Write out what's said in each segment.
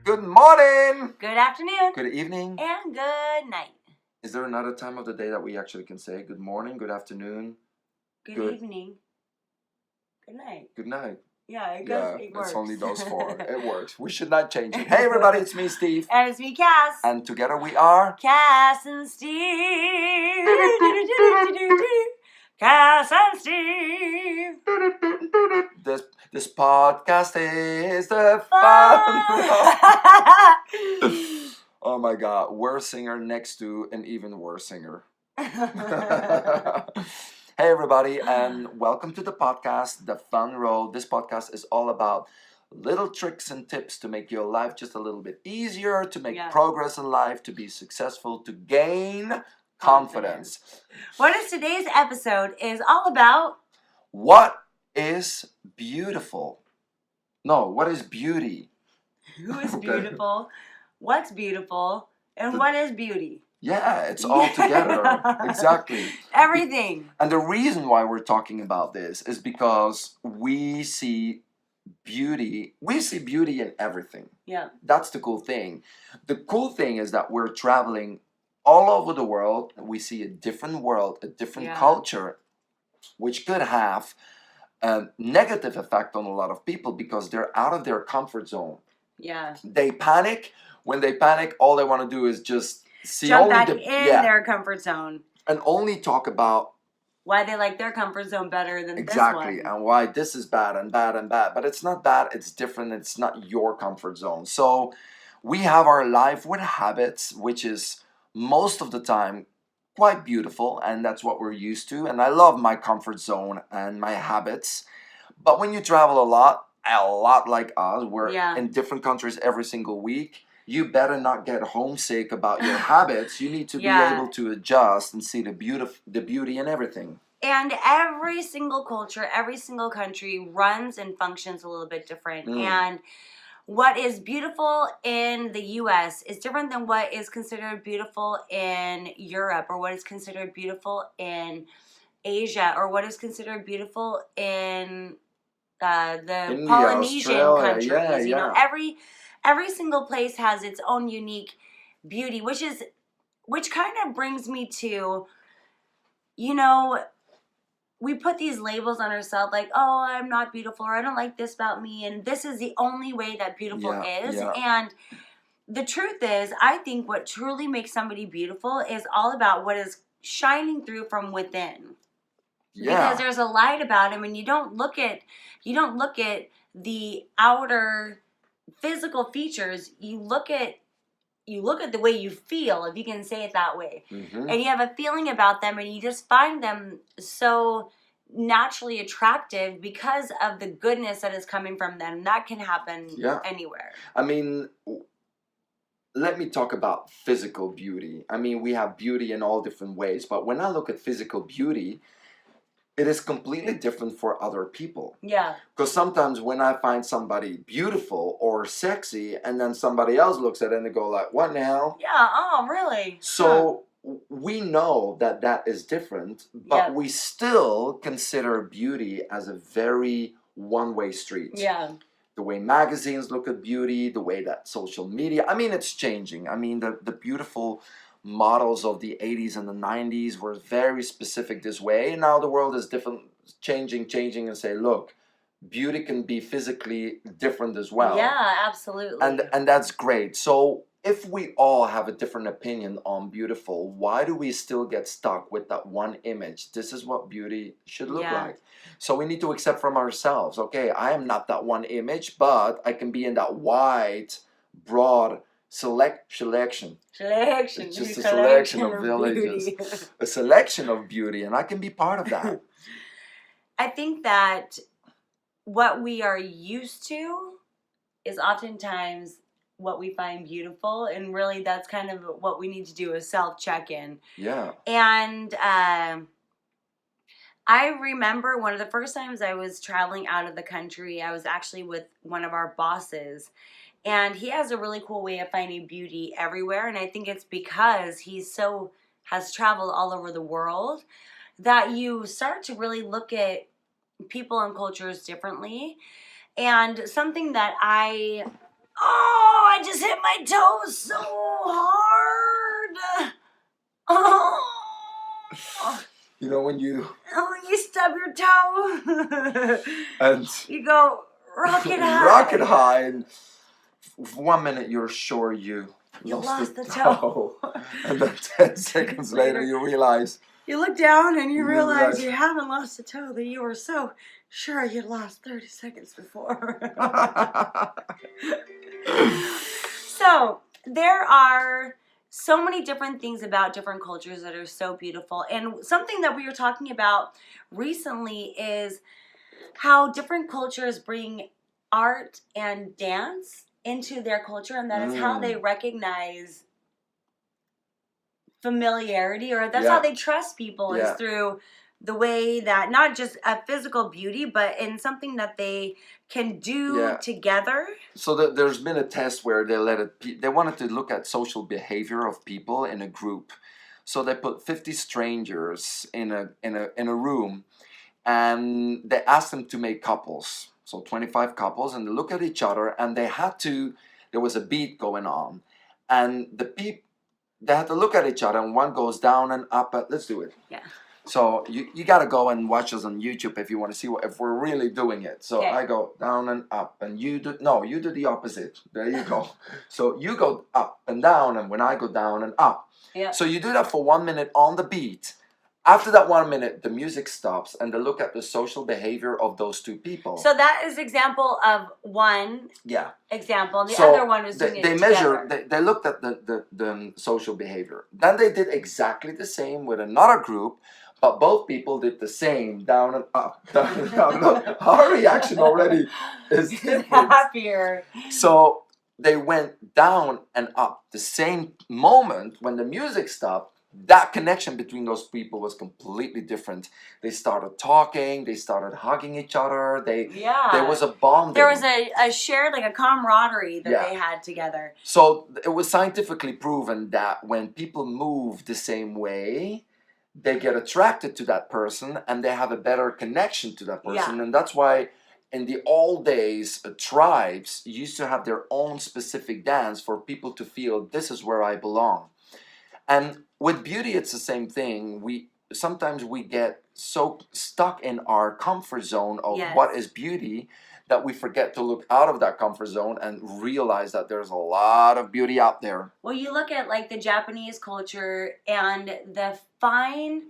Good morning. Good afternoon. Good evening. And good night. Is there another time of the day that we actually can say good morning, good afternoon, Good evening. Good night. good night? Yeah, it works. It's only those four. It works. We should not change it. Hey everybody, it's me, Steve. And it's me, Kass. And together we are Kass and Steve. Kass and Steve. This podcast is the fun. Oh my God, worst singer next to an even worse singer. Hey everybody, and welcome to the podcast, The Fun Road. This podcast is all about little tricks and tips to make your life just a little bit easier, to make progress in life, to be successful, to gain confidence. What is today's episode is all about? What is beautiful? No, what is beauty? Who is beautiful? What's beautiful? And what is beauty? Yeah, it's all together. Exactly. Everything. And the reason why we're talking about this is because we see beauty in everything. Yeah. That's the cool thing. The cool thing is that we're traveling all over the world. We see a different world, a different culture, which could have a negative effect on a lot of people because they're out of their comfort zone. Yeah. They panic. When they panic, all they want to do is just jump back in their comfort zone. And only talk about why they like their comfort zone better than this one. And why this is bad and bad and bad. But it's not bad, it's different, it's not your comfort zone. So we have our life with habits, which is most of the time quite beautiful, and that's what we're used to. And I love my comfort zone and my habits. But when you travel a lot like us, we're in different countries every single week, you better not get homesick about your habits. You need to be able to adjust and see the beauty in everything. And every single culture, every single country runs and functions a little bit different. And what is beautiful in the U.S. is different than what is considered beautiful in Europe, or what is considered beautiful in Asia, or what is considered beautiful in the India, Polynesian Australia, countries. You know, every single place has its own unique beauty, which kind of brings me to, you know, we put these labels on ourselves like, oh, I'm not beautiful, or I don't like this about me, and this is the only way that beautiful is. And the truth is, I think what truly makes somebody beautiful is all about what is shining through from within. Because there's a light about him, and you don't look at the outer physical features. You look at the way you feel, if you can say it that way. And you have a feeling about them, and you just find them so naturally attractive because of the goodness that is coming from them. That can happen anywhere. I mean, let me talk about physical beauty. I mean, we have beauty in all different ways, but when I look at physical beauty, it is completely different for other people. Yeah. Because sometimes when I find somebody beautiful or sexy, and then somebody else looks at it and they go like, what the hell? Yeah, oh, really? So we know that that is different, but we still consider beauty as a very one-way street. Yeah. The way magazines look at beauty, the way that social media, I mean, it's changing. I mean, the beautiful models of the 80s and the 90s were very specific this way. Now the world is different, changing and say, look, beauty can be physically different as well. Yeah, absolutely. And that's great. So if we all have a different opinion on beautiful, why do we still get stuck with that one image? This is what beauty should look like. So we need to accept from ourselves, okay, I am not that one image, but I can be in that wide, broad selection. It's just a selection of villages. A selection of beauty, and I can be part of that. I think that what we are used to is oftentimes what we find beautiful, and really that's kind of what we need to do, is self-check-in. Yeah. And I remember one of the first times I was traveling out of the country, I was actually with one of our bosses. And he has a really cool way of finding beauty everywhere. And I think it's because has traveled all over the world that you start to really look at people and cultures differently. And something that I I just hit my toe so hard. Oh. You know when you stub your toe and you go rocket high. rocket high, and for 1 minute you're sure you lost the toe. And then 10 seconds later you realize. You look down and you realize you haven't lost a toe that you were so sure you'd lost 30 seconds before. So there are so many different things about different cultures that are so beautiful. And something that we were talking about recently is how different cultures bring art and dance into their culture, and that is how they recognize familiarity, or that's how they trust people, is through the way that not just a physical beauty, but in something that they can do together. So there's been a test where they wanted to look at social behavior of people in a group. So they put 50 strangers in a room, and they asked them to make couples. So 25 couples, and they look at each other, and there was a beat going on, and they had to look at each other, and one goes down and up. Let's do it. Yeah. So you got to go and watch us on YouTube if you want to see if we're really doing it. So I go down and up, and you do the opposite. There you go. So you go up and down, and when I go down and up. Yeah. So you do that for 1 minute on the beat. After that 1 minute, the music stops, and they look at the social behavior of those two people. So that is example of one example. The other one was doing it together. They looked at the social behavior. Then they did exactly the same with another group, but both people did the same, down and up, down and down. Look, our reaction already is different. Happier. So they went down and up the same moment when the music stopped. That connection between those people was completely different. They started talking, they started hugging each other. There was a bonding. There was a shared, like a camaraderie that they had together. So it was scientifically proven that when people move the same way, they get attracted to that person, and they have a better connection to that person. Yeah. And that's why in the old days, tribes used to have their own specific dance for people to feel, this is where I belong. And with beauty, it's the same thing. Sometimes we get so stuck in our comfort zone of what is beauty that we forget to look out of that comfort zone and realize that there's a lot of beauty out there. Well, you look at like the Japanese culture and the fine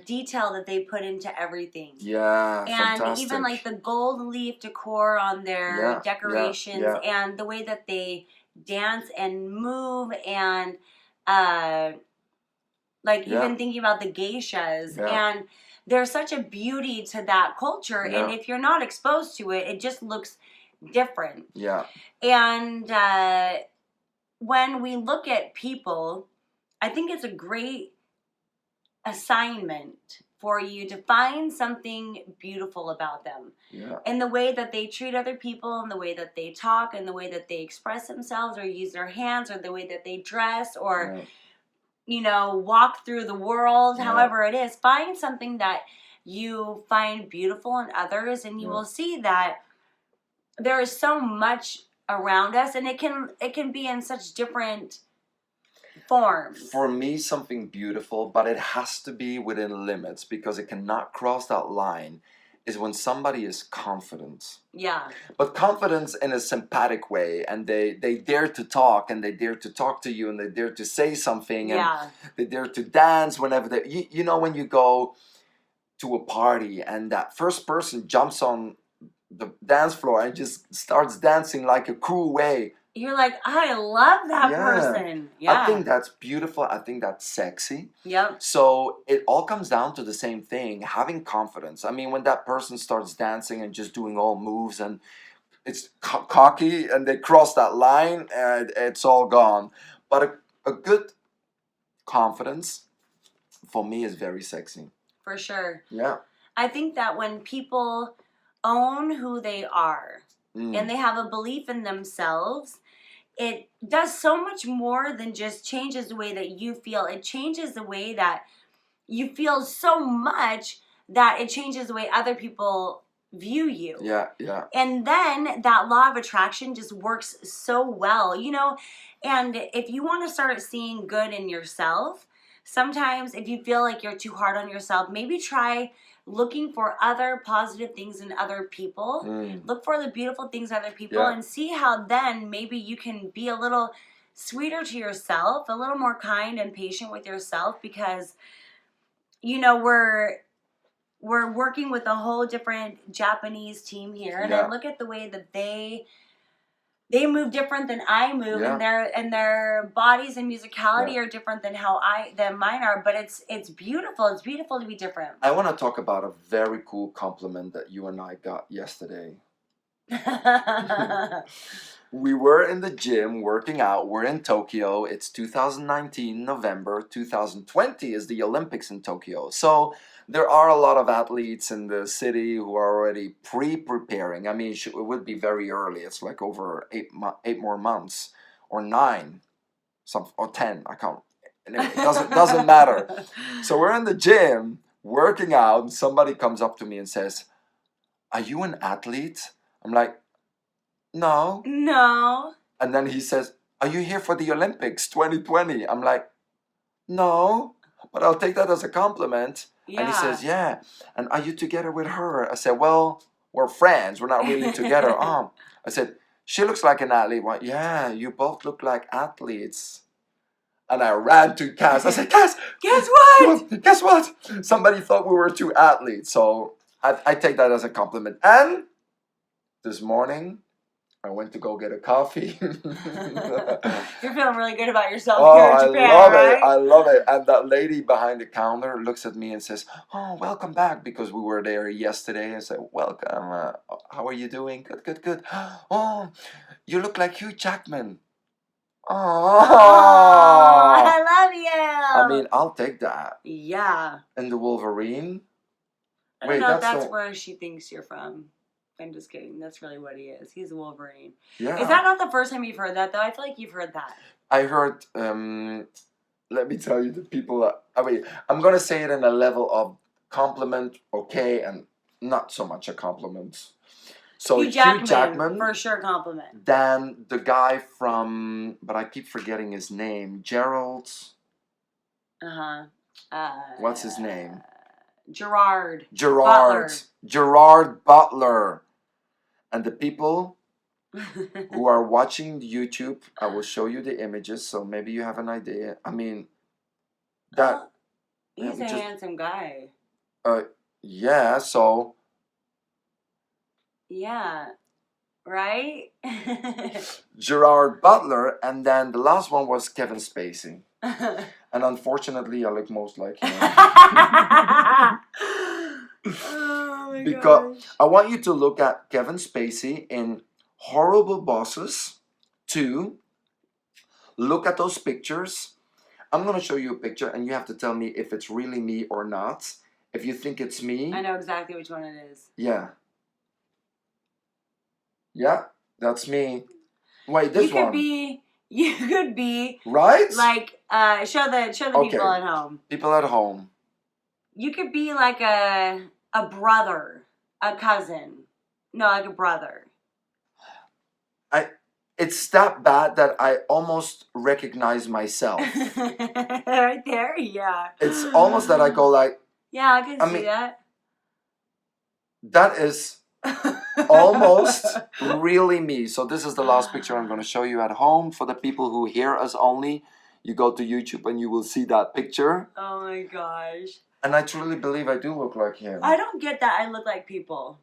detail that they put into everything. Yeah, and fantastic. Even like the gold leaf decor on their decorations and the way that they dance and move, and even thinking about the geishas, and there's such a beauty to that culture, and if you're not exposed to it, it just looks different. Yeah. And when we look at people, I think it's a great assignment for you to find something beautiful about them. Yeah. In the way that they treat other people, in the way that they talk, in the way that they express themselves or use their hands, or the way that they dress, or walk through the world, however it is. Find something that you find beautiful in others, and you will see that there is so much around us, and it can be in such different forms. For me, something beautiful, but it has to be within limits, because it cannot cross that line, is when somebody is confident. Yeah. But confidence in a sympathetic way, and they dare to talk, and they dare to talk to you, and they dare to say something, and they dare to dance whenever they... You know, when you go to a party and that first person jumps on the dance floor and just starts dancing like a cool way. You're like, I love that person. Yeah. I think that's beautiful. I think that's sexy. Yep. So it all comes down to the same thing, having confidence. I mean, when that person starts dancing and just doing all moves, and it's cocky, and they cross that line, and it's all gone. But a good confidence, for me, is very sexy. For sure. Yeah. I think that when people own who they are, and they have a belief in themselves, it does so much more than just changes the way that you feel. It changes the way that you feel so much that it changes the way other people view you. Yeah, yeah. And then that law of attraction just works so well, you know? And if you want to start seeing good in yourself, sometimes if you feel like you're too hard on yourself, maybe try looking for other positive things in other people. Look for the beautiful things in other people and see how then maybe you can be a little sweeter to yourself, a little more kind and patient with yourself, because you know we're working with a whole different Japanese team here, and I look at the way that they move different than I move, and their bodies and musicality are different than than mine are. But it's beautiful. It's beautiful to be different. I want to talk about a very cool compliment that you and I got yesterday. We were in the gym working out. We're in Tokyo. It's 2019 November. 2020 is the Olympics in Tokyo. So there are a lot of athletes in the city who are already pre-preparing. I mean, it would be very early. It's like over 8 more months, or 9, or 10. I can't. Anyway, it doesn't matter. So we're in the gym working out, and somebody comes up to me and says, "Are you an athlete?" I'm like, "No." No. And then he says, "Are you here for the Olympics 2020?" I'm like, "No, but I'll take that as a compliment." Yeah. And he says, "Yeah. And are you together with her?" I said, "Well, we're friends. We're not really together." I said, "She looks like an athlete." Well, yeah, you both look like athletes. And I ran to Kass. I said, "Kass, guess what? Guess what? Somebody thought we were two athletes." So I take that as a compliment. And this morning, I went to go get a coffee. You're feeling really good about yourself Oh, here in Japan, I love right? it. I love it. And that lady behind the counter looks at me and says, "Oh, welcome back," because we were there yesterday. I said, "Welcome. How are you doing?" "Good, good, good." "Oh, you look like Hugh Jackman." Oh, I love you. I mean, I'll take that. Yeah. And the Wolverine? I don't know if that's where she thinks you're from. I'm just kidding. That's really what he is. He's a Wolverine. Yeah. Is that not the first time you've heard that, though? I feel like you've heard that. I heard, let me tell you, the people, I'm going to say it in a level of compliment, okay, and not so much a compliment. So Hugh Jackman, for sure compliment. Then the guy from, but I keep forgetting his name, Gerald. What's his name? Gerard Butler. Gerard Butler. And the people who are watching YouTube, I will show you the images, so maybe you have an idea. I mean, that... He's a handsome guy. Yeah, so... Yeah, right? Gerard Butler, and then the last one was Kevin Spacey. And unfortunately, I look most like him. Oh my because gosh. I want you to look at Kevin Spacey in Horrible Bosses 2. Look at those pictures. I'm going to show you a picture, and you have to tell me if it's really me or not. If you think it's me... I know exactly which one it is. Yeah. Yeah, that's me. Wait, this one. You could be... Right? Like, show the people at home. People at home. You could be like a brother, a cousin. No, like a brother. It's that bad that I almost recognize myself. Right there, yeah. It's almost that I go like... Yeah, I can see that. That is almost really me. So this is the last picture I'm going to show you at home. For the people who hear us only, you go to YouTube and you will see that picture. Oh my gosh. And I truly believe I do look like him. I don't get that I look like people.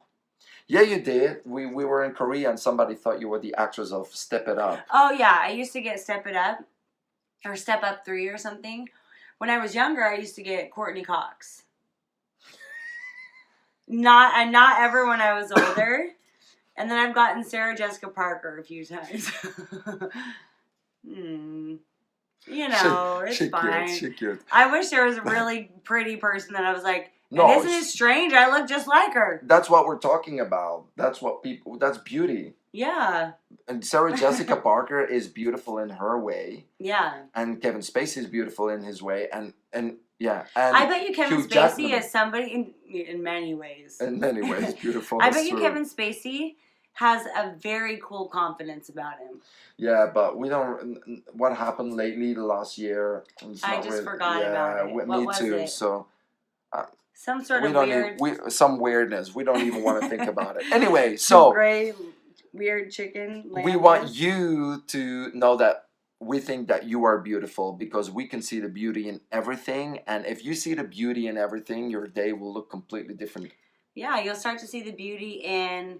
Yeah, you did. We were in Korea and somebody thought you were the actress of Step It Up. Oh yeah, I used to get Step It Up. Or Step Up 3 or something. When I was younger, I used to get Courtney Cox. Not ever when I was older. And then I've gotten Sarah Jessica Parker a few times. You know, it's fine. She's cute. I wish there was a really pretty person that I was like, no, isn't it strange? I look just like her. That's what we're talking about. That's beauty. Yeah. And Sarah Jessica Parker is beautiful in her way. Yeah. And Kevin Spacey is beautiful in his way. And Yeah, and I bet you Kevin Hugh Spacey Jackman. is somebody in many ways. In many ways, beautiful. I That's bet you true. Kevin Spacey has a very cool confidence about him. Yeah, but we don't. What happened lately, the last year? It's I not just really, forgot about it. What me was too. it? So Some sort we of don't weird. even some weirdness. We don't even want to think about it. Anyway, Two so gray weird chicken we want lamb. you to know that we think that you are beautiful because we can see the beauty in everything, and if you see the beauty in everything, your day will look completely different. Yeah, you'll start to see the beauty in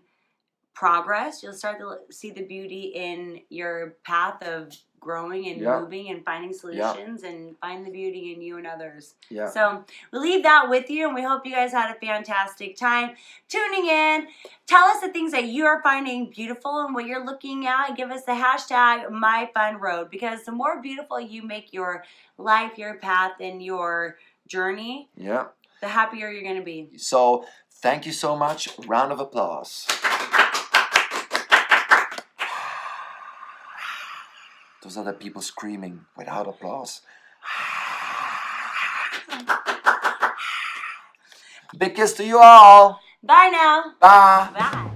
progress. You'll start to see the beauty in your path of growing and Yeah. moving and finding solutions and find the beauty in you and others. Yeah. So we leave that with you, and we hope you guys had a fantastic time tuning in. Tell us the things that you are finding beautiful and what you're looking at. Give us the hashtag MyFunRoad, because the more beautiful you make your life, your path, and your journey, Yeah. the happier you're going to be. So thank you so much. Round of applause. Those are the people screaming without applause. Big kiss to you all. Bye now. Bye. Bye.